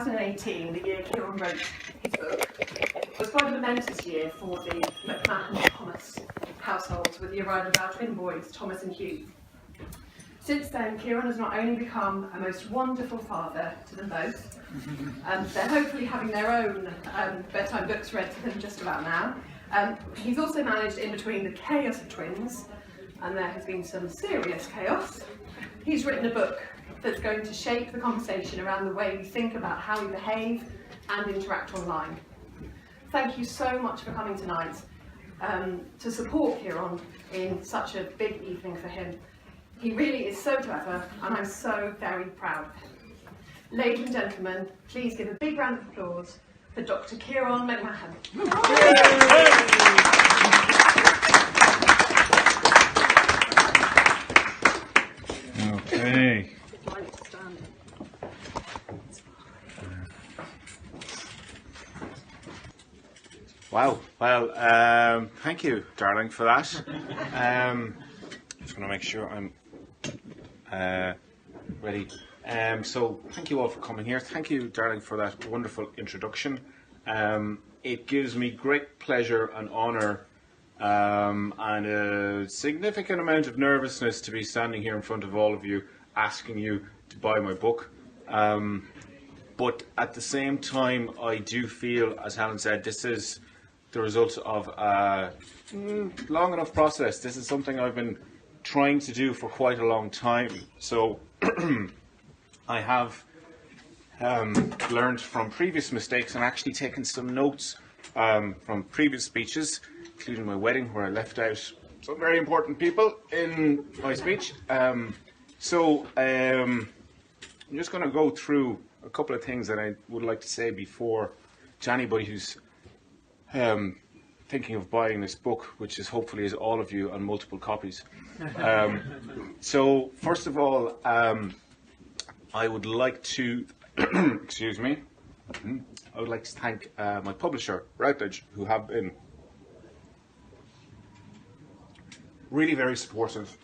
2018, the year Kieran wrote his book, was quite a momentous year for the McMahon-Thomas household with the arrival of our twin boys, Thomas and Hugh. Since then, Kieran has not only become a most wonderful father to them both, they're hopefully having their own bedtime books read to them just about now. He's also managed, in between the chaos of twins, and there has been some serious chaos, he's written a book that's going to shape the conversation around the way we think about how we behave and interact online. Thank you so much for coming tonight to support Kieran in such a big evening for him. He really is so clever, and I'm so very proud of him. Ladies and gentlemen, please give a big round of applause for Dr. Kieran McMahon. Okay. Wow. Well, thank you, darling, for that. Just want to make sure I'm ready. So thank you all for coming here. Thank you, darling, for that wonderful introduction. It gives me great pleasure and honour and a significant amount of nervousness to be standing here in front of all of you, asking you to buy my book. But at the same time, I do feel, as Helen said, this is the result of a long enough process. This is something I've been trying to do for quite a long time. So I have learned from previous mistakes and actually taken some notes from previous speeches, including my wedding, where I left out some very important people in my speech. So I'm just going to go through a couple of things that I would like to say before to anybody who's thinking of buying this book, which is hopefully is all of you on multiple copies. So first of all, I would like to excuse me. I would like to thank my publisher, Routledge, who have been really very supportive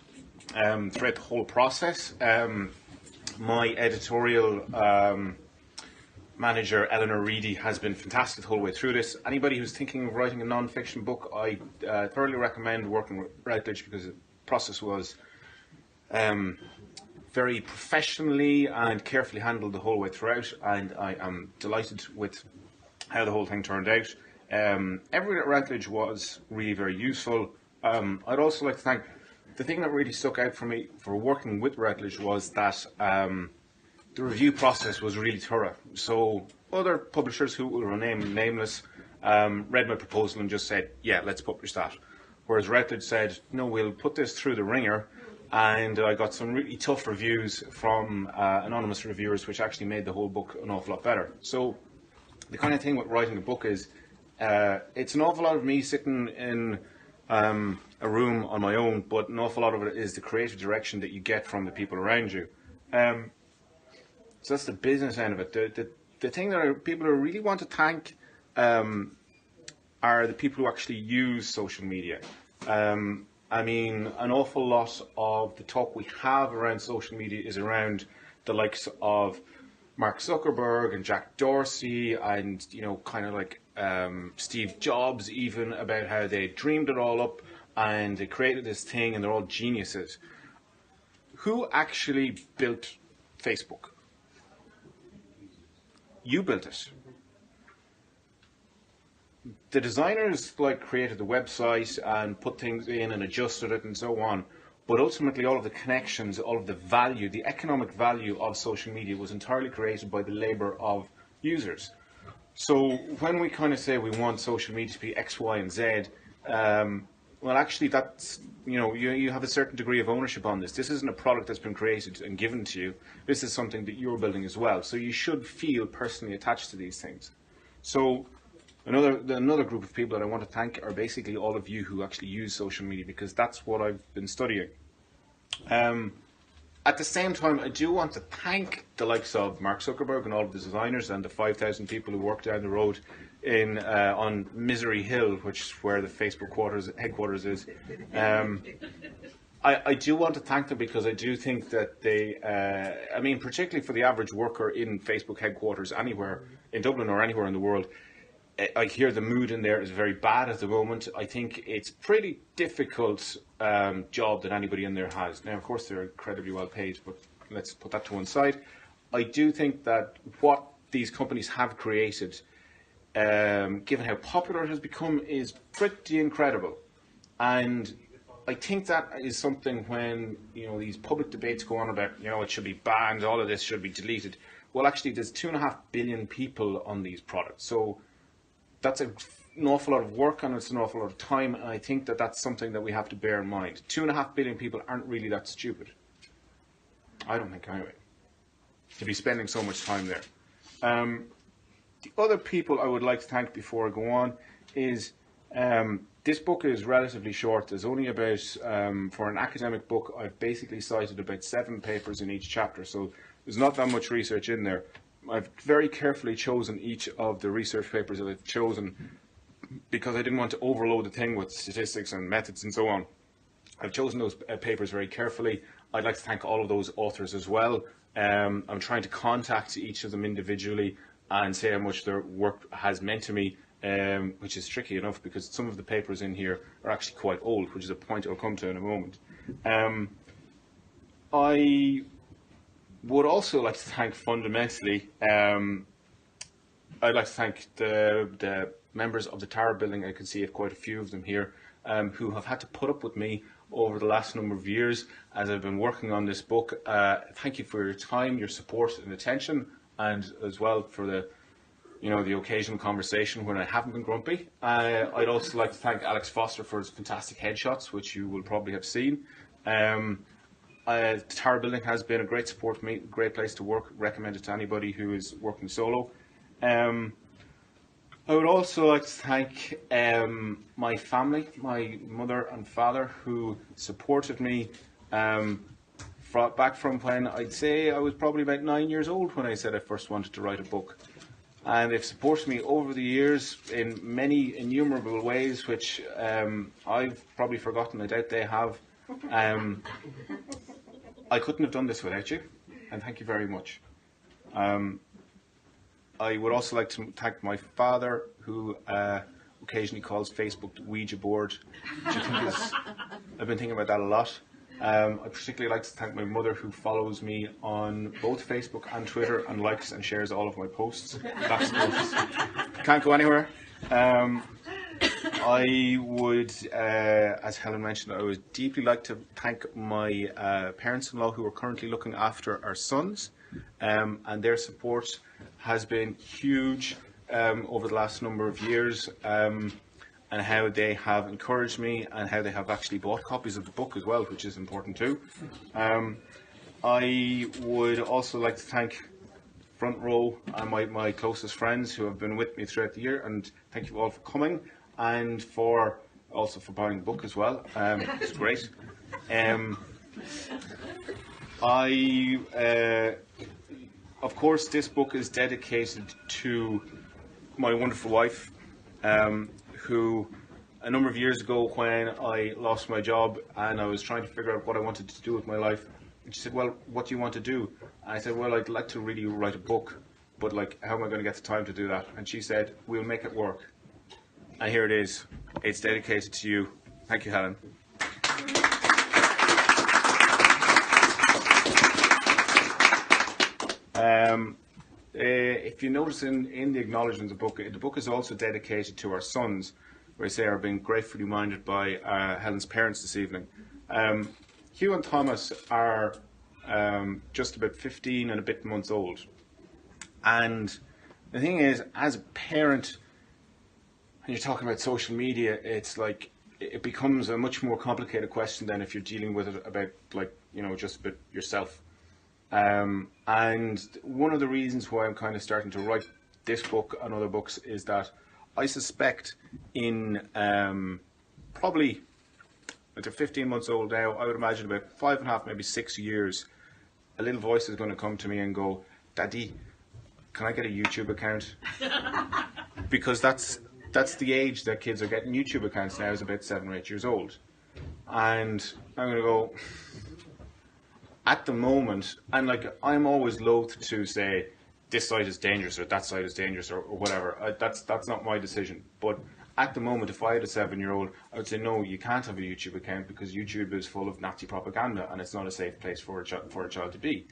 throughout the whole process. My editorial manager, Eleanor Reedy, has been fantastic the whole way through this. Anybody who's thinking of writing a non-fiction book, I thoroughly recommend working with Routledge, because the process was very professionally and carefully handled the whole way throughout, and I am delighted with how the whole thing turned out. Everything at Routledge was really very useful. I'd also like to thank, the thing that really stuck out for me for working with Routledge was that the review process was really thorough. So other publishers who will remain nameless read my proposal and just said, yeah, let's publish that. Whereas Routledge said, no, we'll put this through the ringer. And I got some really tough reviews from anonymous reviewers, which actually made the whole book an awful lot better. So the kind of thing with writing a book is, it's an awful lot of me sitting in a room on my own, but an awful lot of it is the creative direction that you get from the people around you. So that's the business end of it. The thing that people who really want to thank are the people who actually use social media. I mean, an awful lot of the talk we have around social media is around the likes of Mark Zuckerberg and Jack Dorsey and, you know, kind of like Steve Jobs, even, about how they dreamed it all up and they created this thing and they're all geniuses. Who actually built Facebook? You built it. The designers created the website and put things in and adjusted it and so on, but ultimately all of the connections, all of the value, the economic value of social media was entirely created by the labor of users. So when we kind of say we want social media to be X, Y, and Z, well, actually that's, you know, you have a certain degree of ownership on this. This isn't a product that's been created and given to you. This is something that you're building as well. So you should feel personally attached to these things. So Another group of people that I want to thank are basically all of you who actually use social media, because that's what I've been studying. At the same time, I do want to thank the likes of Mark Zuckerberg and all of the designers and the 5,000 people who work down the road in on Misery Hill, which is where the Facebook headquarters is. I do want to thank them because I do think that they, I mean, particularly for the average worker in Facebook headquarters anywhere in Dublin or anywhere in the world, I hear the mood in there is very bad at the moment. I think it's pretty difficult job that anybody in there has. Now, of course, they're incredibly well paid, but let's put that to one side. I do think that what these companies have created, given how popular it has become, is pretty incredible. And I think that is something when, you know, these public debates go on about, you know, it should be banned, all of this should be deleted. Well, actually, there's 2.5 billion people on these products. So that's an awful lot of work and it's an awful lot of time. And I think that that's something that we have to bear in mind. 2.5 billion people aren't really that stupid. I don't think anyway, to be spending so much time there. The other people I would like to thank before I go on is, this book is relatively short. There's only about, for an academic book, I've basically cited about 7 papers in each chapter, so there's not that much research in there. I've very carefully chosen each of the research papers that I've chosen because I didn't want to overload the thing with statistics and methods and so on. I've chosen those papers very carefully. I'd like to thank all of those authors as well. I'm trying to contact each of them individually and say how much their work has meant to me. Which is tricky enough because some of the papers in here are actually quite old, which is a point I'll come to in a moment. I would also like to thank fundamentally, I'd like to thank the members of the Tower Building. I can see quite a few of them here who have had to put up with me over the last number of years as I've been working on this book. Thank you for your time, your support and attention, and as well for the occasional conversation when I haven't been grumpy. I'd also like to thank Alex Foster for his fantastic headshots, which you will probably have seen. The Tower Building has been a great support for me, great place to work, recommend it to anybody who is working solo. I would also like to thank my family, my mother and father, who supported me back from when I'd say I was probably about 9 years old when I said I first wanted to write a book. And they've supported me over the years in many innumerable ways, which I've probably forgotten. I doubt they have. I couldn't have done this without you, and thank you very much. I would also like to thank my father, who occasionally calls Facebook the Ouija board, which I think is, I've been thinking about that a lot. I particularly like to thank my mother, who follows me on both Facebook and Twitter and likes and shares all of my posts. Can't go anywhere. I would, as Helen mentioned, I would deeply like to thank my parents-in-law who are currently looking after our sons, and their support has been huge over the last number of years. And how they have encouraged me and how they have actually bought copies of the book as well, which is important too. I would also like to thank Front Row and my closest friends who have been with me throughout the year, and thank you all for coming and also for buying the book as well. It's great. Of course, this book is dedicated to my wonderful wife, who a number of years ago when I lost my job and I was trying to figure out what I wanted to do with my life, and she said, well, what do you want to do? And I said, well, I'd like to really write a book, but like, how am I going to get the time to do that? And she said, we'll make it work. And here it is. It's dedicated to you. Thank you, Helen. If you notice in the acknowledgement of the book is also dedicated to our sons, where I say are being gratefully minded by Helen's parents this evening. Hugh and Thomas are just about 15 and a bit months old. And the thing is, as a parent, when you're talking about social media, it's like, it becomes a much more complicated question than if you're dealing with it about, like, you know, just about yourself. And one of the reasons why I'm kind of starting to write this book and other books is that I suspect in probably, like they're 15 months old now, I would imagine about 5.5, maybe 6 years, a little voice is going to come to me and go, Daddy, can I get a YouTube account? Because that's the age that kids are getting YouTube accounts now, is about 7 or 8 years old. And I'm going to go, at the moment, and like I'm always loath to say this site is dangerous or that site is dangerous or whatever. That's not my decision. But at the moment, if I had a 7-year-old, I would say no, you can't have a YouTube account because YouTube is full of Nazi propaganda and it's not a safe place for a child to be.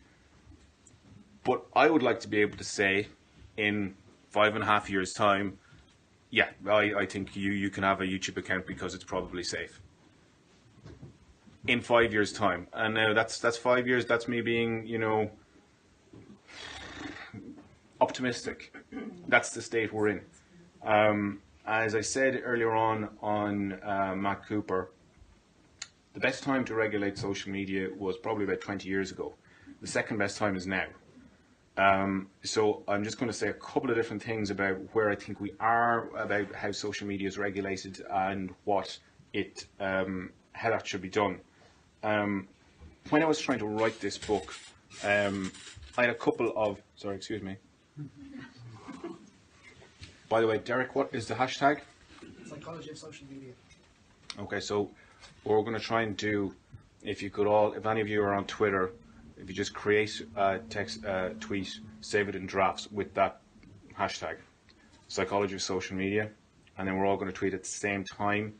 But I would like to be able to say, in 5.5 years' time, yeah, I think you can have a YouTube account because it's probably safe. In 5 years' time, and now that's 5 years. That's me being, optimistic. That's the state we're in. As I said earlier on Matt Cooper, the best time to regulate social media was probably about 20 years ago. The second best time is now. So I'm just going to say a couple of different things about where I think we are, about how social media is regulated and what how that should be done. When I was trying to write this book, I had a couple of, sorry, excuse me. By the way, Derek, what is the hashtag? Psychology of social media. Okay, so what we're going to try and do, if any of you are on Twitter, if you just create a tweet, save it in drafts with that hashtag, psychology of social media, and then we're all going to tweet at the same time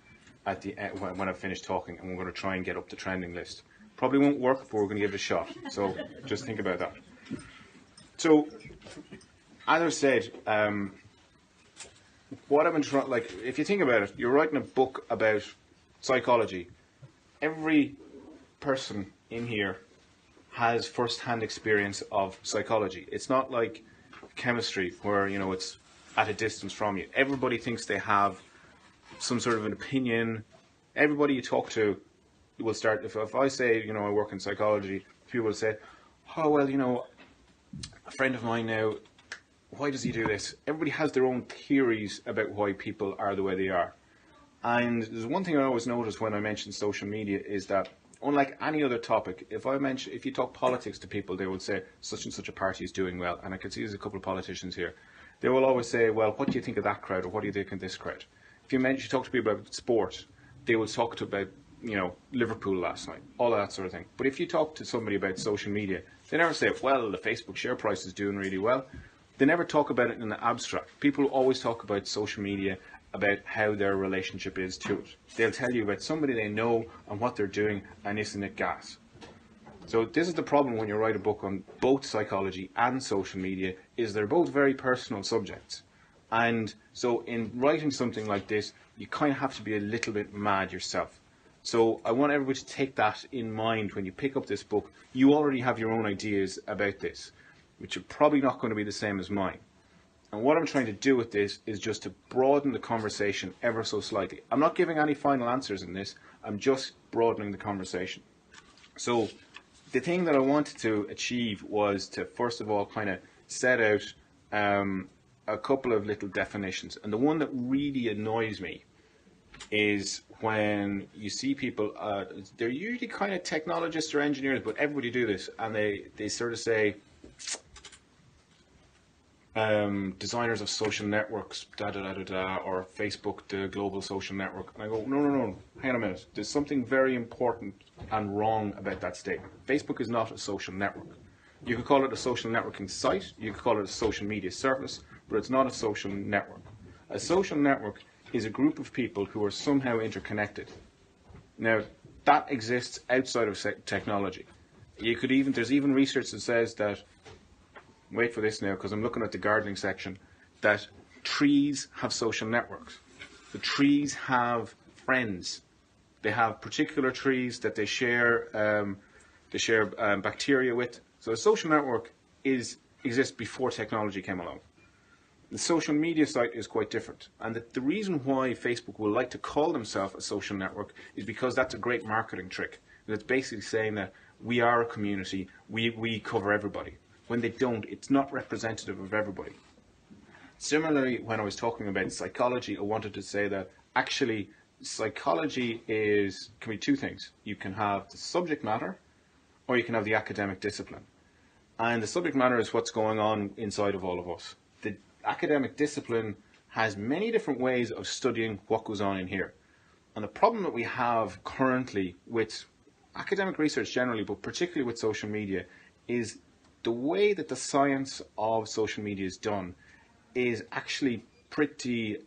at the end, when I've finished talking, and we're going to try and get up the trending list. Probably won't work, but we're going to give it a shot. So just think about that. So, as I've said, what I've been trying, like, if you think about it, you're writing a book about psychology. Every person in here has first-hand experience of psychology. It's not like chemistry where, it's at a distance from you. Everybody thinks they have some sort of an opinion. Everybody you talk to will start, if I say, I work in psychology, people will say, oh, well, a friend of mine now, why does he do this? Everybody has their own theories about why people are the way they are. And there's one thing I always notice when I mention social media is that, unlike any other topic, if you talk politics to people, they would say such and such a party is doing well. And I can see there's a couple of politicians here. They will always say, well, what do you think of that crowd, or what do you think of this crowd? If you talk to people about sport, they will talk about, Liverpool last night, all of that sort of thing. But if you talk to somebody about social media, they never say, well, the Facebook share price is doing really well. They never talk about it in the abstract. People always talk about social media, about how their relationship is to it. They'll tell you about somebody they know and what they're doing, and isn't it gas? So this is the problem when you write a book on both psychology and social media, is they're both very personal subjects. And so in writing something like this, you kind of have to be a little bit mad yourself. So I want everybody to take that in mind when you pick up this book. You already have your own ideas about this, which are probably not going to be the same as mine. And what I'm trying to do with this is just to broaden the conversation ever so slightly. I'm not giving any final answers in this. I'm just broadening the conversation. So the thing that I wanted to achieve was to, first of all, kind of set out a couple of little definitions. And the one that really annoys me is when you see people, they're usually kind of technologists or engineers, but everybody do this, and they sort of say, designers of social networks, or Facebook, the global social network. And I go, no, hang on a minute. There's something very important and wrong about that statement. Facebook is not a social network. You could call it a social networking site, you could call it a social media service, but it's not a social network. A social network is a group of people who are somehow interconnected. Now, that exists outside of technology. There's even research that says that, wait for this now, because I'm looking at the gardening section, that trees have social networks. The trees have friends. They have particular trees that they share bacteria with. So a social network exists before technology came along. The social media site is quite different. And the reason why Facebook will like to call themselves a social network is because that's a great marketing trick. And it's basically saying that we are a community, we cover everybody. When they don't, it's not representative of everybody. Similarly, when I was talking about psychology, I wanted to say that actually psychology can be two things. You can have the subject matter, or you can have the academic discipline. And the subject matter is what's going on inside of all of us. The academic discipline has many different ways of studying what goes on in here. And the problem that we have currently with academic research generally, but particularly with social media, is the way that the science of social media is done is actually pretty,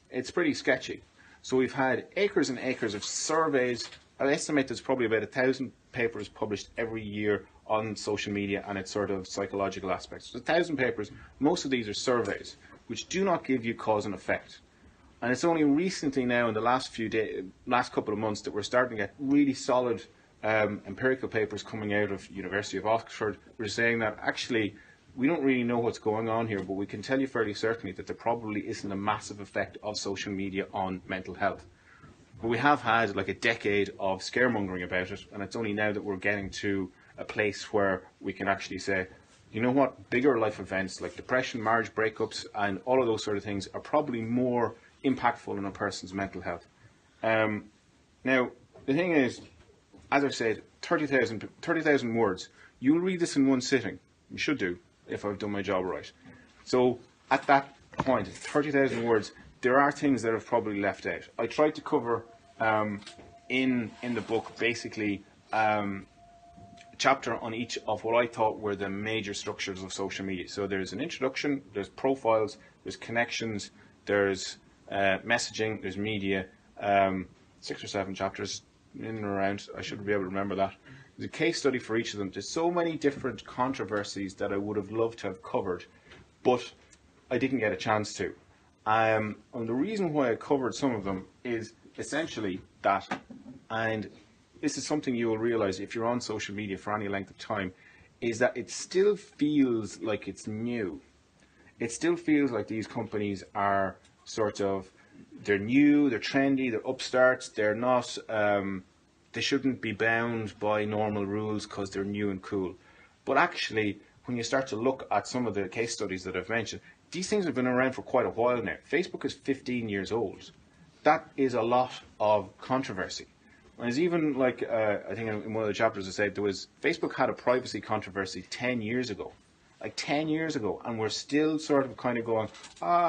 it's pretty sketchy. So we've had acres and acres of surveys. I estimate there's probably about 1,000 papers published every year on social media and its sort of psychological aspects. So 1,000 papers, most of these are surveys, which do not give you cause and effect. And it's only recently now, in the last couple of months, that we're starting to get really solid empirical papers coming out of University of Oxford. We're saying that actually we don't really know what's going on here, but we can tell you fairly certainly that there probably isn't a massive effect of social media on mental health. But we have had like a decade of scaremongering about it, and it's only now that we're getting to a place where we can actually say, you know what, bigger life events like depression, marriage breakups, and all of those sort of things are probably more impactful on a person's mental health. Now, the thing is, as I've said, 30,000 words. You'll read this in one sitting. You should do, if I've done my job right. So, at that point, 30,000 words, there are things that I've probably left out. I tried to cover in the book basically a chapter on each of what I thought were the major structures of social media. So there's an introduction, there's profiles, there's connections, there's messaging, there's media, 6 or 7 chapters in and around. I should be able to remember that. There's a case study for each of them. There's so many different controversies that I would have loved to have covered, but I didn't get a chance to. And the reason why I covered some of them is essentially that, and this is something you will realize if you're on social media for any length of time, is that it still feels like it's new. It still feels like these companies are sort of, they're new, they're trendy, they're upstarts, they're not, they shouldn't be bound by normal rules because they're new and cool. But actually, when you start to look at some of the case studies that I've mentioned, these things have been around for quite a while now. Facebook is 15 years old. That is a lot of controversy. And it's even like, I think in one of the chapters I said, Facebook had a privacy controversy 10 years ago. Like 10 years ago, and we're still sort of kind of going,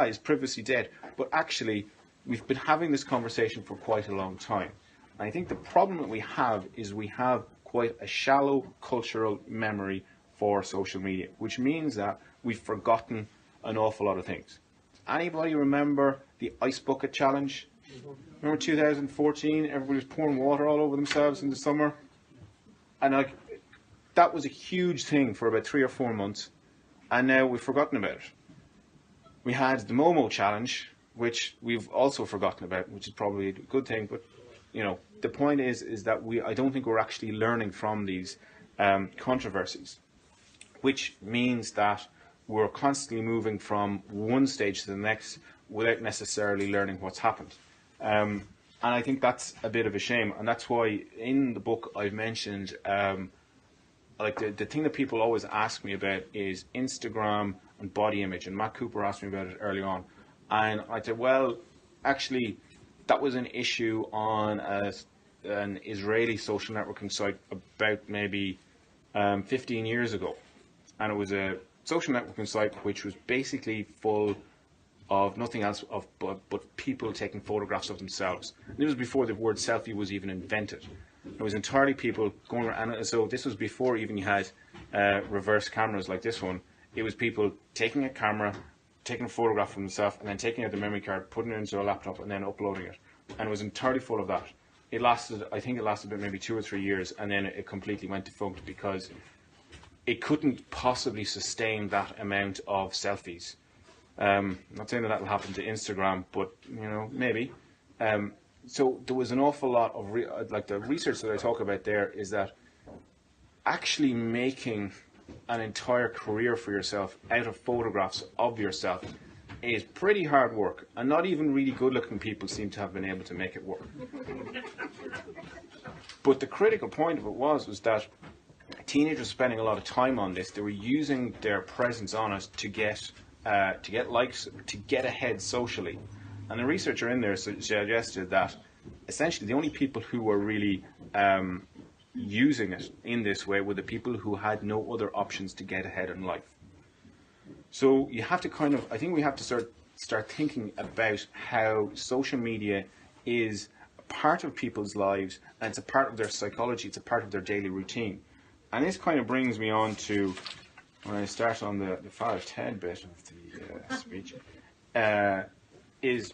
is privacy dead? But actually, we've been having this conversation for quite a long time. And I think the problem that we have is we have quite a shallow cultural memory for social media, which means that we've forgotten an awful lot of things. Anybody remember the Ice Bucket Challenge? Remember 2014? Everybody was pouring water all over themselves in the summer. And like, that was a huge thing for about 3 or 4 months. And now we've forgotten about it. We had the Momo Challenge, which we've also forgotten about, which is probably a good thing. But, you know, the point is that I don't think we're actually learning from these controversies, which means that we're constantly moving from one stage to the next without necessarily learning what's happened. And I think that's a bit of a shame. And that's why in the book I've mentioned, like the thing that people always ask me about is Instagram and body image. And Matt Cooper asked me about it early on. And I said, well, actually, that was an issue on an Israeli social networking site about maybe 15 years ago. And it was a social networking site which was basically full of nothing else but people taking photographs of themselves. And this was before the word selfie was even invented. It was entirely people going around, and so this was before even you had reverse cameras like this one. It was people taking a camera, taking a photograph of themselves, and then taking out the memory card, putting it into a laptop, and then uploading it. And it was entirely full of that. I think it lasted about maybe 2 or 3 years, and then it completely went defunct because it couldn't possibly sustain that amount of selfies. I'm not saying that will happen to Instagram, but you know, maybe. So there was an awful lot of like the research that I talk about there is that actually making an entire career for yourself out of photographs of yourself is pretty hard work, and not even really good-looking people seem to have been able to make it work. But the critical point of it was that teenagers were spending a lot of time on this. They were using their presence on it to get likes, to get ahead socially. And the researcher in there suggested that essentially the only people who were really using it in this way were the people who had no other options to get ahead in life. So you have to I think we have to start thinking about how social media is a part of people's lives, and it's a part of their psychology, it's a part of their daily routine. And this kind of brings me on to, when I start on the 5-10 bit of the speech, is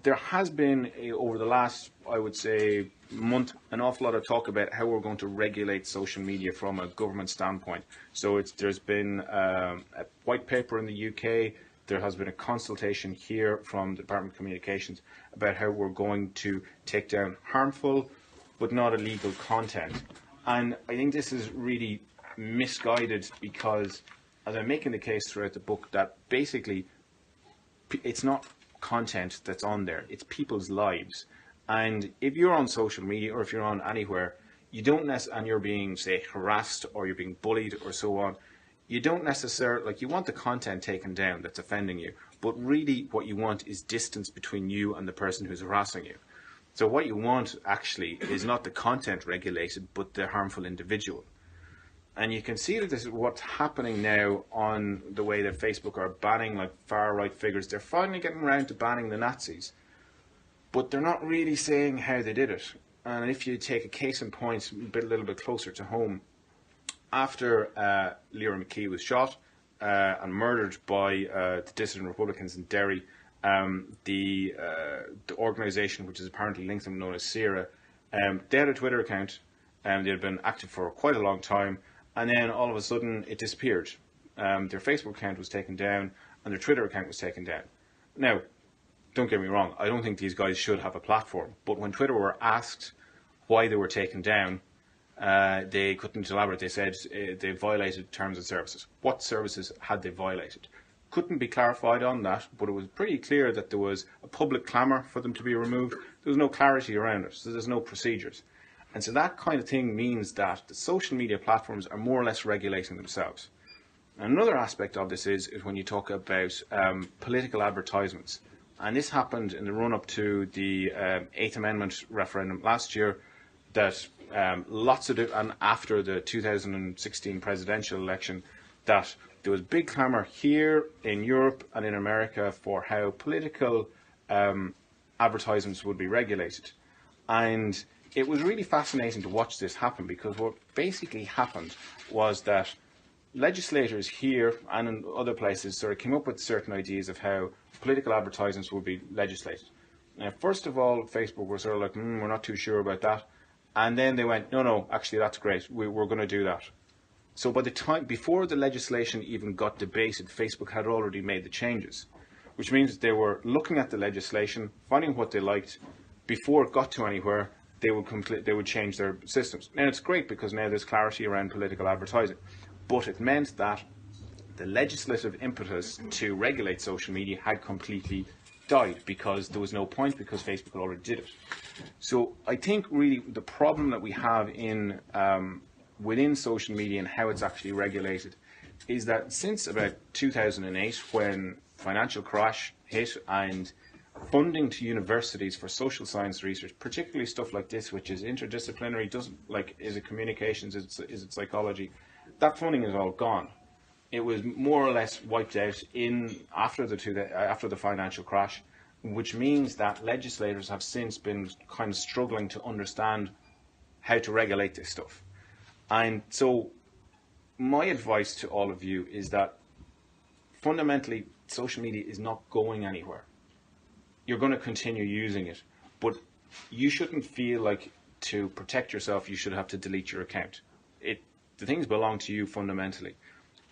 there has been, over the last, I would say, month, an awful lot of talk about how we're going to regulate social media from a government standpoint. So there's been a white paper in the UK, there has been a consultation here from the Department of Communications about how we're going to take down harmful but not illegal content. And I think this is really misguided because, as I'm making the case throughout the book, that basically it's not content that's on there, it's people's lives. And if you're on social media or if you're on anywhere, you don't and you're being, say, harassed or you're being bullied or so on, you don't necessarily, like, you want the content taken down that's offending you, but really what you want is distance between you and the person who's harassing you. So what you want actually is not the content regulated, but the harmful individual. And you can see that this is what's happening now on the way that Facebook are banning like far right figures. They're finally getting around to banning the Nazis, but they're not really saying how they did it. And if you take a case in point a little bit closer to home, after Lyra McKee was shot and murdered by the dissident Republicans in Derry, the organisation which is apparently linked to them, known as SIRA, they had a Twitter account and they had been active for quite a long time, and then all of a sudden it disappeared. Their Facebook account was taken down and their Twitter account was taken down. Now, don't get me wrong, I don't think these guys should have a platform, but when Twitter were asked why they were taken down, they couldn't elaborate. They said they violated terms and services. What services had they violated? Couldn't be clarified on that, but it was pretty clear that there was a public clamour for them to be removed. There was no clarity around it, so there's no procedures. And so that kind of thing means that the social media platforms are more or less regulating themselves. Another aspect of this is when you talk about political advertisements. And this happened in the run-up to the 8th Amendment referendum last year, that and after the 2016 presidential election, that there was big clamour here in Europe and in America for how political advertisements would be regulated. And it was really fascinating to watch this happen, because what basically happened was that legislators here and in other places sort of came up with certain ideas of how political advertisements would be legislated. Now, first of all, Facebook were sort of like, we're not too sure about that. And then they went, no, actually, that's great. We're going to do that. So by the time, before the legislation even got debated, Facebook had already made the changes, which means they were looking at the legislation, finding what they liked. Before it got to anywhere, they would change their systems. And it's great because now there's clarity around political advertising. But it meant that the legislative impetus to regulate social media had completely died, because there was no point, because Facebook already did it. So I think really the problem that we have in within social media and how it's actually regulated is that since about 2008, when financial crash hit and funding to universities for social science research, particularly stuff like this, which is interdisciplinary, is it communications, is it psychology, that funding is all gone. It was more or less wiped out after the financial crash, which means that legislators have since been kind of struggling to understand how to regulate this stuff. And so my advice to all of you is that fundamentally social media is not going anywhere. You're going to continue using it, but you shouldn't feel like to protect yourself you should have to delete your account. The things belong to you fundamentally.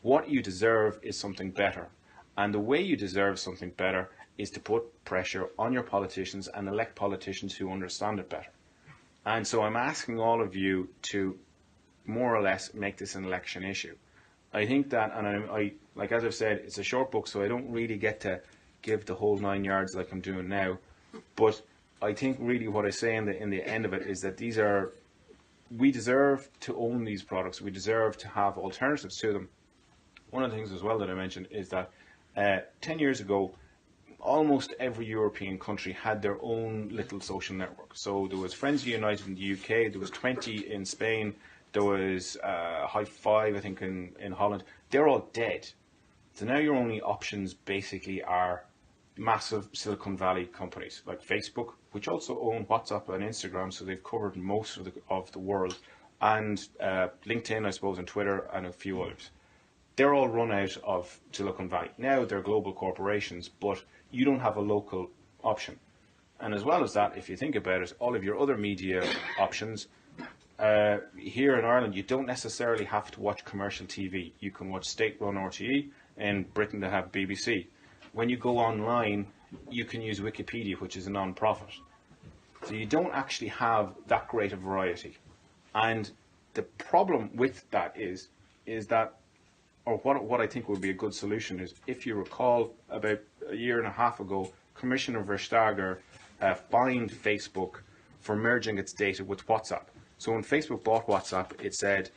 What you deserve is something better. And the way you deserve something better is to put pressure on your politicians and elect politicians who understand it better. And so I'm asking all of you to more or less make this an election issue. I think that, and I like as I've said, it's a short book, so I don't really get to give the whole 9 yards like I'm doing now. But I think really what I say in the end of it is that we deserve to own these products. We deserve to have alternatives to them. One of the things as well that I mentioned is that 10 years ago, almost every European country had their own little social network. So there was Friends United in the UK, there was 20 in Spain, there was High Five, I think, in Holland. They're all dead. So now your only options basically are massive Silicon Valley companies like Facebook, which also own WhatsApp and Instagram, so they've covered most of the world, and LinkedIn, I suppose, and Twitter, and a few others. They're all run out of Silicon Valley. Now they're global corporations, but you don't have a local option. And as well as that, if you think about it, all of your other media options, here in Ireland, you don't necessarily have to watch commercial TV. You can watch state-run RTE. In Britain, they have BBC. When you go online, you can use Wikipedia, which is a non-profit. So you don't actually have that great a variety. And the problem with that is that, or what I think would be a good solution is, if you recall, about a year and a half ago, Commissioner Verstager fined Facebook for merging its data with WhatsApp. So when Facebook bought WhatsApp, it said,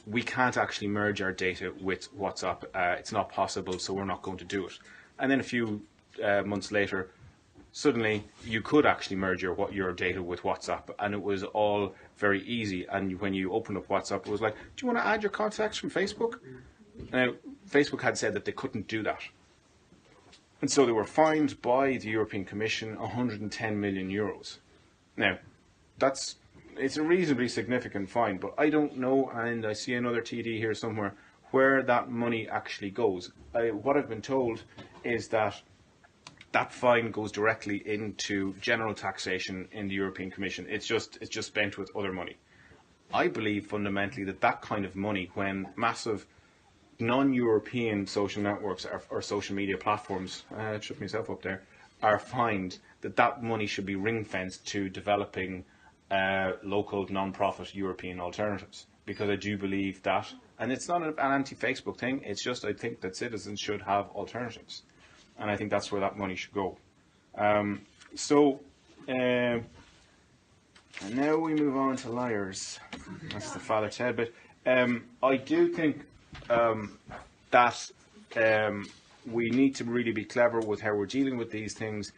we can't actually merge our data with WhatsApp. It's not possible, so we're not going to do it. And then a few months later, suddenly you could actually merge your data with WhatsApp, and it was all very easy. And when you opened up WhatsApp, it was like, do you want to add your contacts from Facebook? Now, Facebook had said that they couldn't do that. And so they were fined by the European Commission 110 million euros. Now, it's a reasonably significant fine, but I don't know, and I see another TD here somewhere, where that money actually goes. What I've been told is that that fine goes directly into general taxation in the European Commission. It's just spent with other money. I believe fundamentally that kind of money, when massive non-European social networks or social media platforms, I tripped myself up there, are fined, that money should be ring-fenced to developing local non-profit European alternatives. Because I do believe that, and it's not an anti-Facebook thing, it's just I think that citizens should have alternatives. And I think that's where that money should go. And now we move on to liars. That's the Father Ted bit. I do think that we need to really be clever with how we're dealing with these things,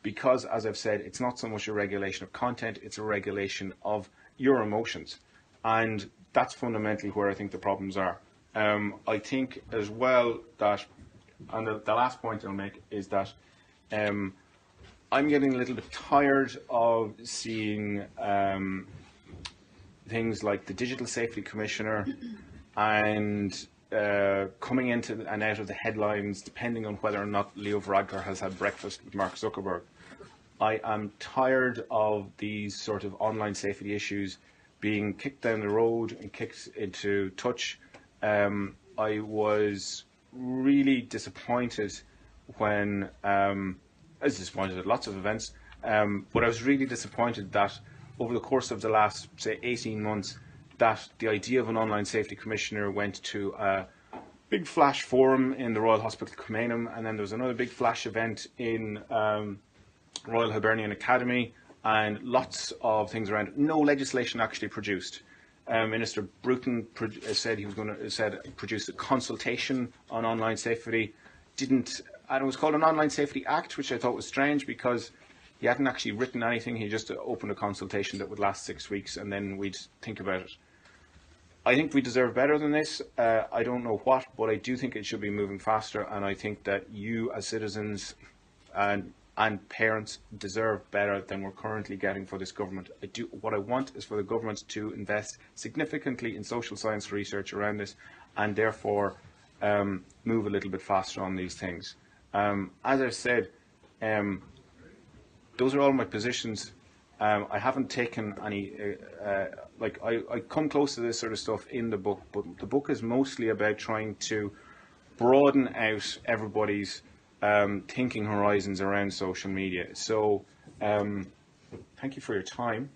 because, as I've said, it's not so much a regulation of content, it's a regulation of your emotions. And that's fundamentally where I think the problems are. I think as well that, and the last point I'll make is that I'm getting a little bit tired of seeing things like the Digital Safety Commissioner and coming into and out of the headlines depending on whether or not Leo Varadkar has had breakfast with Mark Zuckerberg. I am tired of these sort of online safety issues being kicked down the road and kicked into touch. I was really disappointed when, I was disappointed at lots of events, but I was really disappointed that over the course of the last, say, 18 months, that the idea of an online safety commissioner went to a big flash forum in the Royal Hospital Kilmainham, and then there was another big flash event in Royal Hibernian Academy, and lots of things around. No legislation actually produced. Minister Bruton said he was going to produce a consultation on online safety. And it was called an Online Safety Act, which I thought was strange because he hadn't actually written anything. He just opened a consultation that would last 6 weeks, and then we'd think about it. I think we deserve better than this. I don't know what, but I do think it should be moving faster, and I think that you as citizens and parents deserve better than we're currently getting for this government. What I want is for the government to invest significantly in social science research around this, and therefore move a little bit faster on these things. As I've said, those are all my positions. I haven't taken any, I come close to this sort of stuff in the book, but the book is mostly about trying to broaden out everybody's thinking horizons around social media. So thank you for your time.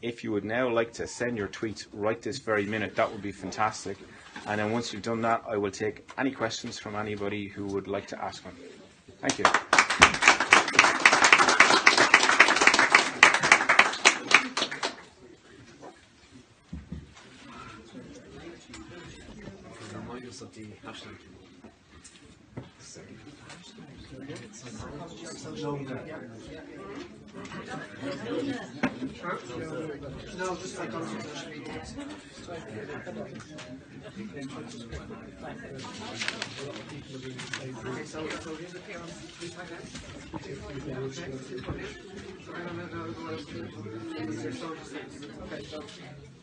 If you would now like to send your tweets right this very minute, that would be fantastic. And then once you've done that, I will take any questions from anybody who would like to ask one. Thank you. Remind us of the hashtag. No, just like on social media. Okay, so here's the parents. Please find out. So I don't know what else to do. Okay, so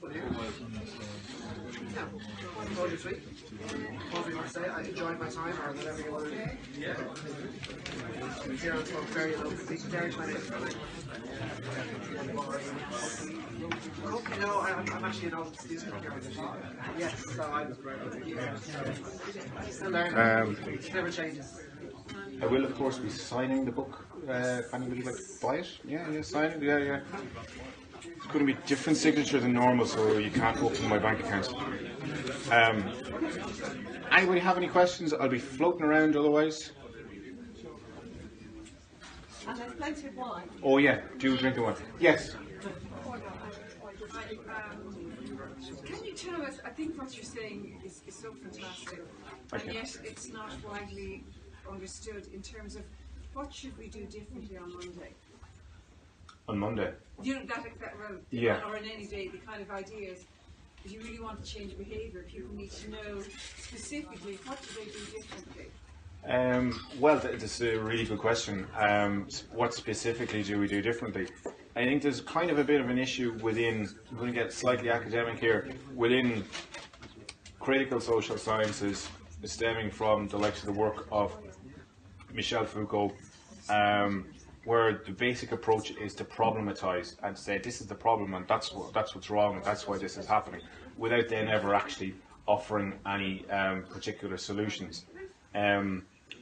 put here. Now, close your tweet. What do you want to say? I enjoyed my time, or whatever you want to do. Kieran spoke very low, very funny. No, I'm actually an old student here. Yes, so I'm still learning. It never changes. I will, of course, be signing the book. If anybody would like to buy it, yeah, sign it, yeah. It's going to be different signature than normal, so you can't open my bank account. Anybody have any questions? I'll be floating around otherwise. And there's plenty of wine. Oh yeah, do drink the wine. Yes. Can you tell us, I think what you're saying is so fantastic, Okay. and yet it's not widely understood in terms of what should we do differently on Monday? On Monday. You know, well, Yeah. or in any day, the kind of ideas, if you really want to change behaviour, people need to know specifically what do they do differently? Well, this is a really good question. What specifically do we do differently? I think there's kind of a bit of an issue within, I'm going to get slightly academic here, within critical social sciences stemming from the likes of the work of Michel Foucault, where the basic approach is to problematize and say this is the problem and that's what's wrong and that's why this is happening, without then ever actually offering any particular solutions.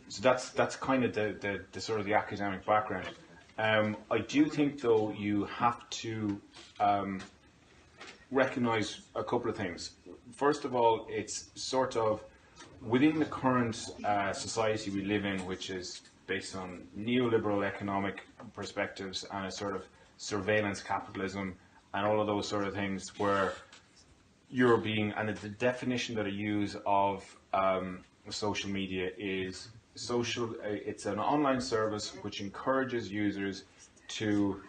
So that's kind of the sort of the academic background. I do think though you have to recognise a couple of things. First of all, it's sort of within the current society we live in, which is based on neoliberal economic perspectives and a sort of surveillance capitalism and all of those sort of things, where you're being, and the definition that I use of social media is it's an online service which encourages users to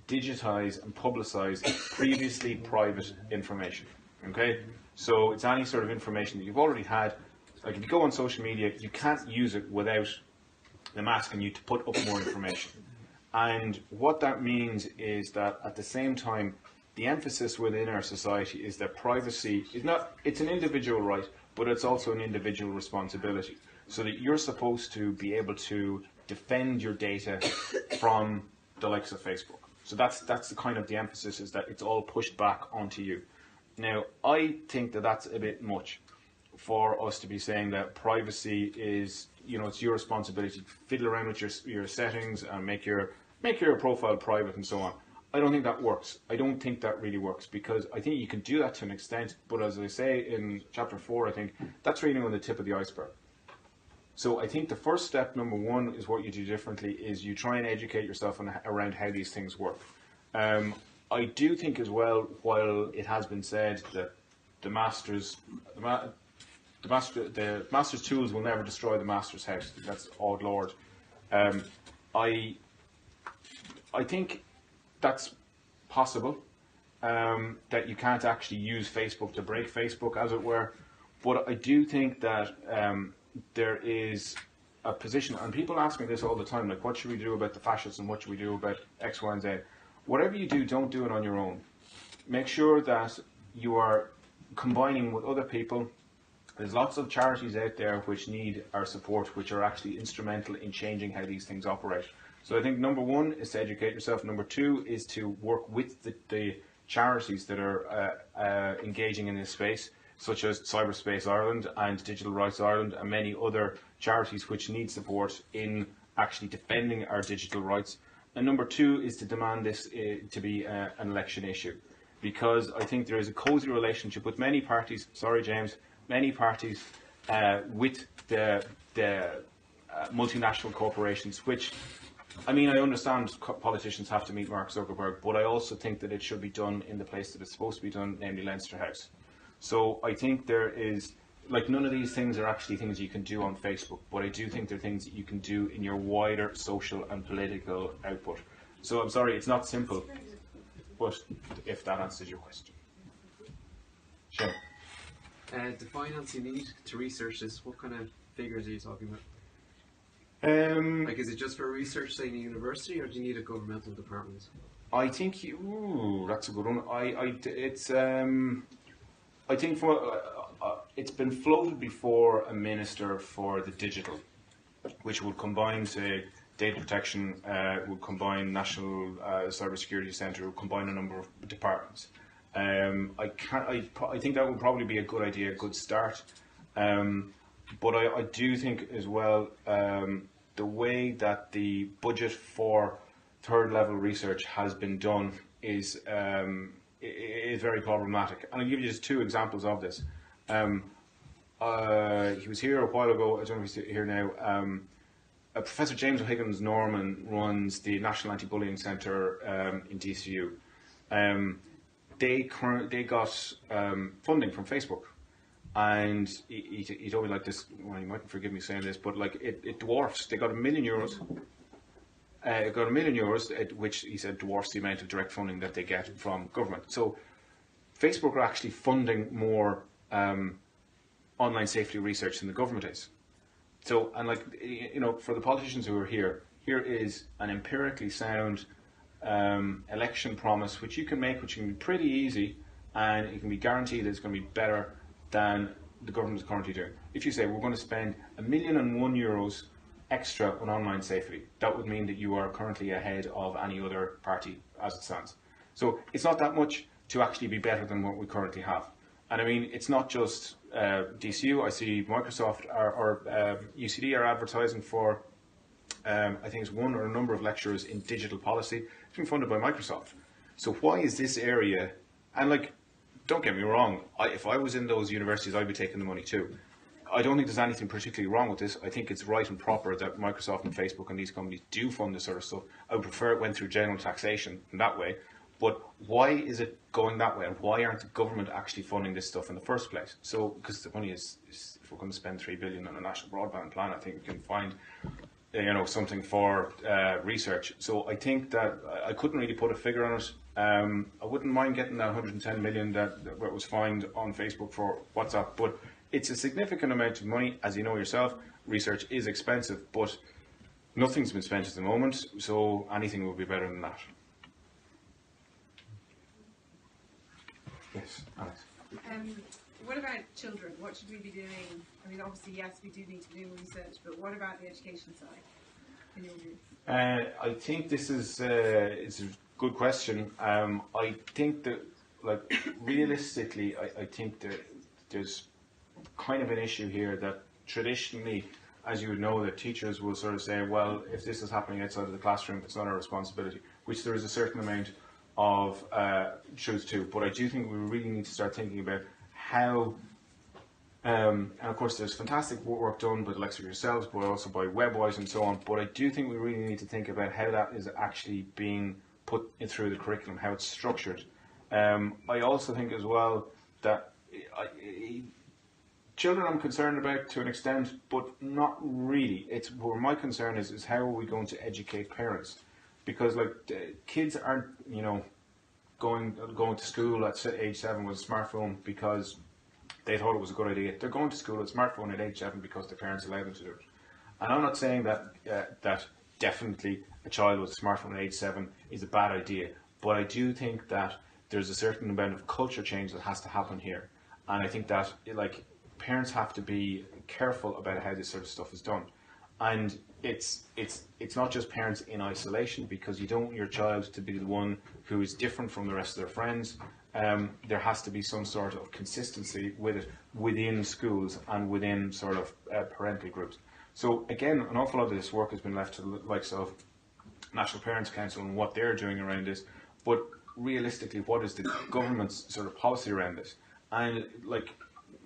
digitize and publicize previously private information. Okay, so it's any sort of information that you've already had. Like if you go on social media, you can't use it without them asking you to put up more information. And what that means is that at the same time, the emphasis within our society is that privacy is not, it's an individual right, but it's also an individual responsibility. So that you're supposed to be able to defend your data from the likes of Facebook. So that's the kind of the emphasis, is that it's all pushed back onto you. Now, I think that that's a bit much for us to be saying that privacy is, it's your responsibility to fiddle around with your settings and make your profile private and so on. I don't think that works. I don't think that really works, because I think you can do that to an extent, but as I say in chapter 4, I think that's really on the tip of the iceberg. So I think the first step, number one, is what you do differently, is you try and educate yourself around how these things work. I do think as well, while it has been said that the master's tools will never destroy the master's house. That's odd Lord. I think that's possible, that you can't actually use Facebook to break Facebook, as it were. But I do think that there is a position, and people ask me this all the time, like, what should we do about the fascists and what should we do about X, Y, and Z? Whatever you do, don't do it on your own. Make sure that you are combining with other people. There's lots of charities out there which need our support, which are actually instrumental in changing how these things operate. So I think number one is to educate yourself. Number two is to work with the charities that are engaging in this space, such as Cyberspace Ireland and Digital Rights Ireland and many other charities which need support in actually defending our digital rights. And number two is to demand this to be an election issue, because I think there is a cosy relationship with many parties, many parties with the multinational corporations, which, I mean, I understand politicians have to meet Mark Zuckerberg, but I also think that it should be done in the place that it's supposed to be done, namely Leinster House. So I think there is, like, none of these things are actually things you can do on Facebook, but I do think they're things that you can do in your wider social and political output. So I'm sorry, it's not simple, but if that answers your question. Sure. The finance you need to research this, what kind of figures are you talking about? Like, is it just for research, say, in a university, or do you need a governmental department? I think that's a good one. I think it's been floated before a minister for the digital, which would combine, say, data protection, would combine National Cybersecurity Centre, would combine a number of departments. I think that would probably be a good idea, a good start. But I do think as well, the way that the budget for third level research has been done is very problematic. And I'll give you just two examples of this. He was here a while ago, I don't know if he's here now. Professor James O'Higgins Norman runs the National Anti-Bullying Centre in DCU. They got funding from Facebook. And he told me like this, well, you mightn't forgive me saying this, but like it dwarfs, they got €1 million. It got €1 million, which he said dwarfs the amount of direct funding that they get from government. So Facebook are actually funding more online safety research than the government is. So, and like, you know, for the politicians who are here is an empirically sound election promise, which you can make, which can be pretty easy, and it can be guaranteed that it's going to be better than the government is currently doing. If you say we're going to spend €1,000,001 extra on online safety, that would mean that you are currently ahead of any other party as it stands. So it's not that much to actually be better than what we currently have. And I mean, it's not just DCU. I see Microsoft or UCD are advertising for, I think it's one or a number of lecturers in digital policy. It's been funded by Microsoft. So why is this area, and like, don't get me wrong, if I was in those universities, I'd be taking the money too. I don't think there's anything particularly wrong with this. I think it's right and proper that Microsoft and Facebook and these companies do fund this sort of stuff. I would prefer it went through general taxation in that way. But why is it going that way, and why aren't the government actually funding this stuff in the first place? So, because the money is if we're going to spend $3 billion on a national broadband plan, I think we can find, you know, something for research. So I think that I couldn't really put a figure on it. I wouldn't mind getting that 110 million that was fined on Facebook for WhatsApp, but it's a significant amount of money. As you know yourself, research is expensive, but nothing's been spent at the moment, so anything will be better than that. Yes, Alex. What about children? What should we be doing? I mean, obviously, yes, we do need to do research, but what about the education side, in your view? I think this is it's a good question. I think that, like, realistically, I think that there's kind of an issue here that traditionally, as you would know, that teachers will sort of say, well, if this is happening outside of the classroom, it's not our responsibility, which there is a certain amount of truth to. But I do think we really need to start thinking about how, and of course there's fantastic work done by the likes of yourselves, but also by Webwise and so on, but I do think we really need to think about how that is actually being put in through the curriculum, how it's structured. I also think as well that children I'm concerned about to an extent, but not really. It's where my concern is how are we going to educate parents? Because like kids aren't, you know, going to school at age 7 with a smartphone because they thought it was a good idea. They're going to school with a smartphone at age 7 because their parents allowed them to do it. And I'm not saying that that definitely a child with a smartphone at age 7 is a bad idea, but I do think that there's a certain amount of culture change that has to happen here. And I think that like parents have to be careful about how this sort of stuff is done. And it's not just parents in isolation, because you don't want your child to be the one who is different from the rest of their friends. There has to be some sort of consistency with it within schools and within sort of parental groups. So again, an awful lot of this work has been left to the likes of National Parents Council and what they're doing around this. But realistically, what is the government's sort of policy around this? And like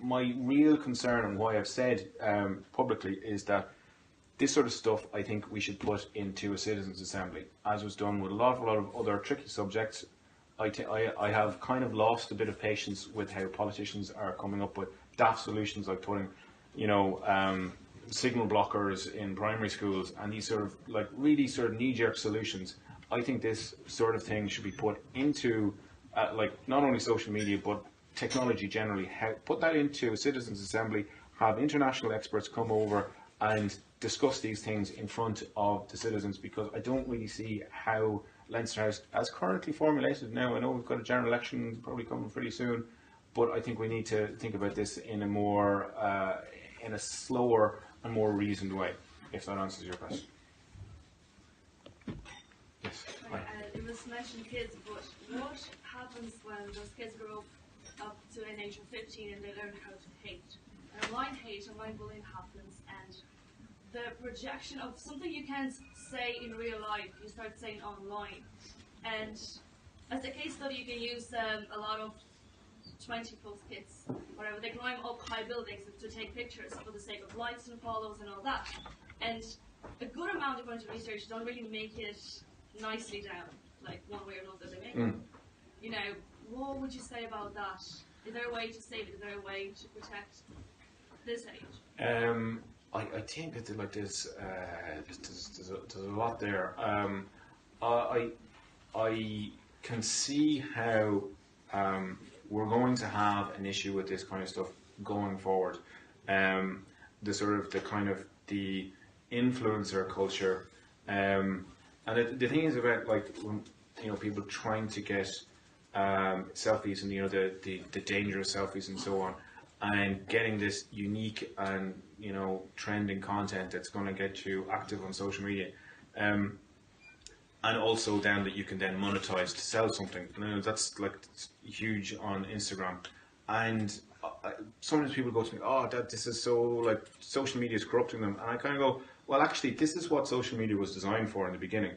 my real concern and why I've said publicly is that this sort of stuff I think we should put into a citizens' assembly, as was done with a lot of other tricky subjects. I have kind of lost a bit of patience with how politicians are coming up with daft solutions like putting, you know, signal blockers in primary schools and these sort of like really sort of knee-jerk solutions. I think this sort of thing should be put into like not only social media but technology generally. Put that into a citizens' assembly, have international experts come over and discuss these things in front of the citizens, because I don't really see how Leinster House, as currently formulated now, I know we've got a general election probably coming pretty soon, but I think we need to think about this in a more, in a slower and more reasoned way, if that answers your question. Yes. Hi. It was mentioned kids, but what happens when those kids grow up to an age of 15 and they learn how to hate? And online bullying happens, and the projection of something you can't say in real life, you start saying online. And as a case study, you can use a lot of 20 plus kids, whatever, they climb up high buildings to take pictures for the sake of likes and follows and all that. And a good amount of research don't really make it nicely down, like one way or another they make it. You know, what would you say about that? Is there a way to save it? Is there a way to protect this age? I think that like there's a lot there. I can see how we're going to have an issue with this kind of stuff going forward. The sort of the influencer culture, and the thing is about like people trying to get selfies and the dangerous selfies and so on, and getting this unique and trending content that's going to get you active on social media, and also then that you can then monetize to sell something. That's like huge on Instagram, and sometimes people go to me, "Oh, this is so like social media is corrupting them," and I kind of go, "Well, actually, this is what social media was designed for in the beginning."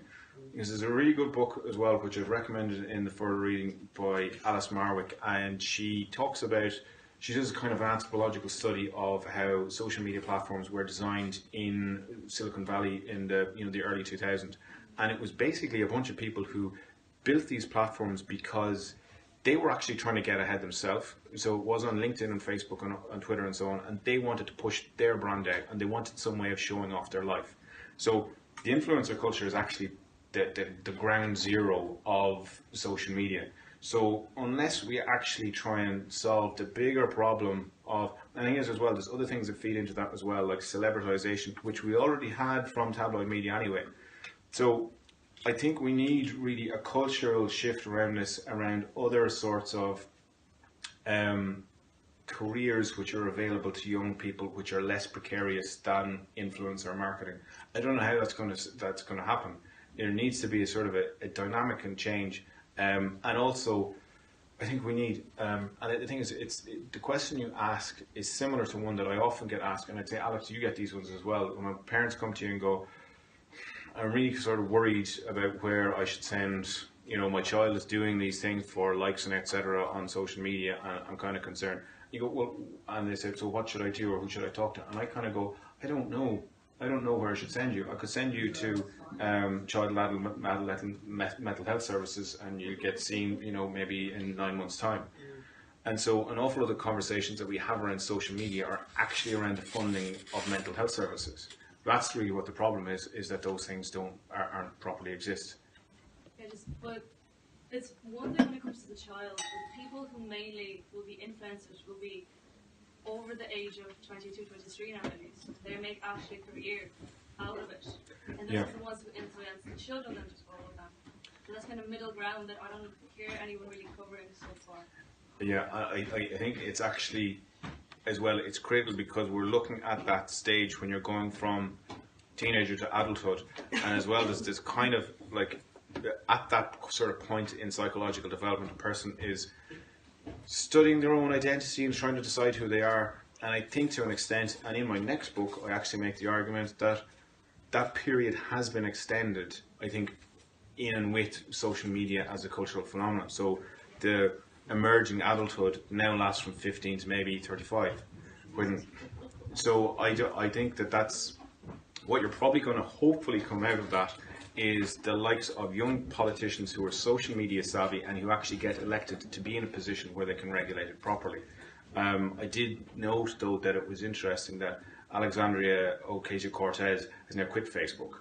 This is a really good book as well, which I've recommended in the further reading by Alice Marwick, and she talks about. She does kind of an anthropological study of how social media platforms were designed in Silicon Valley in the early 2000s, and it was basically a bunch of people who built these platforms because they were actually trying to get ahead themselves. So it was on LinkedIn and Facebook and on Twitter and so on, and they wanted to push their brand out, and they wanted some way of showing off their life. So the influencer culture is actually the ground zero of social media. So unless we actually try and solve the bigger problem of, and I think as well, there's other things that feed into that as well, like celebritization, which we already had from tabloid media anyway. So I think we need really a cultural shift around this, around other sorts of careers which are available to young people, which are less precarious than influencer marketing. I don't know how that's going to happen. There needs to be a sort of a dynamic and change. And also, I think we need, and the thing is, the question you ask is similar to one that I often get asked, and I'd say, Alex, you get these ones as well. When parents come to you and go, I'm really sort of worried about where I should send, my child is doing these things for likes and etc. on social media, and I'm kind of concerned. You go, well, and they say, so what should I do, or who should I talk to? And I kind of go, I don't know where I should send you. I could send you to Child and Mental Health Services, and you get seen, maybe in 9 months' time. And so an awful lot of the conversations that we have around social media are actually around the funding of mental health services. That's really what the problem is that those things aren't properly exist. But it's one thing when it comes to the child, but the people who mainly will be influencers will be over the age of 22, 23 nowadays. They make actually a career out of it. And those are the ones who influence the children that just follow them. So that's kind of middle ground that I don't hear anyone really covering so far. Yeah, I think it's actually, as well, it's critical because we're looking at that stage when you're going from teenager to adulthood, and as well there's this kind of like, at that sort of point in psychological development, a person is studying their own identity and trying to decide who they are. And I think to an extent, and in my next book, I actually make the argument that that period has been extended, I think, in and with social media as a cultural phenomenon. So the emerging adulthood now lasts from 15 to maybe 35. So I think that's what you're probably going to hopefully come out of that is the likes of young politicians who are social media savvy and who actually get elected to be in a position where they can regulate it properly. I did note, though, that it was interesting that Alexandria Ocasio-Cortez has now quit Facebook.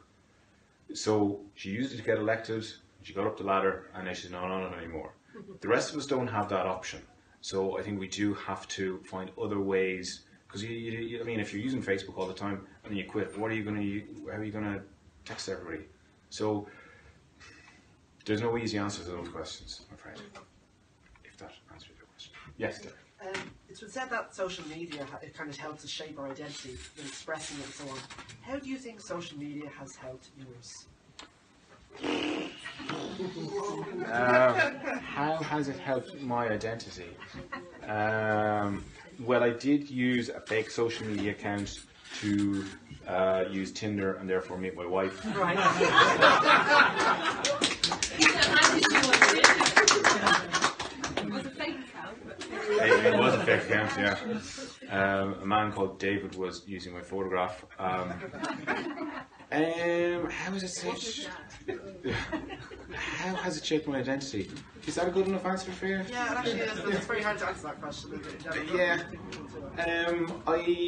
So she used it to get elected, she got up the ladder, and then she's not on it anymore. The rest of us don't have that option. So I think we do have to find other ways, because I mean, if you're using Facebook all the time and then you quit, what are you going to? How are you going to text everybody? So there's no easy answer to those questions, I'm afraid. If that answers your question. Yes, Derek. It's been said that social media it kind of helps us shape our identity in expressing it and so on. How do you think social media has helped yours? How has it helped my identity? Well, I did use a fake social media account to use Tinder and therefore meet my wife. Right. Was it fake account? It was a fake account, yeah. A man called David was using my photograph. How has it shaped? How has it shaped my identity? Is that a good enough answer for you? Yeah, it actually is, but it's very hard to answer that question. Yeah. I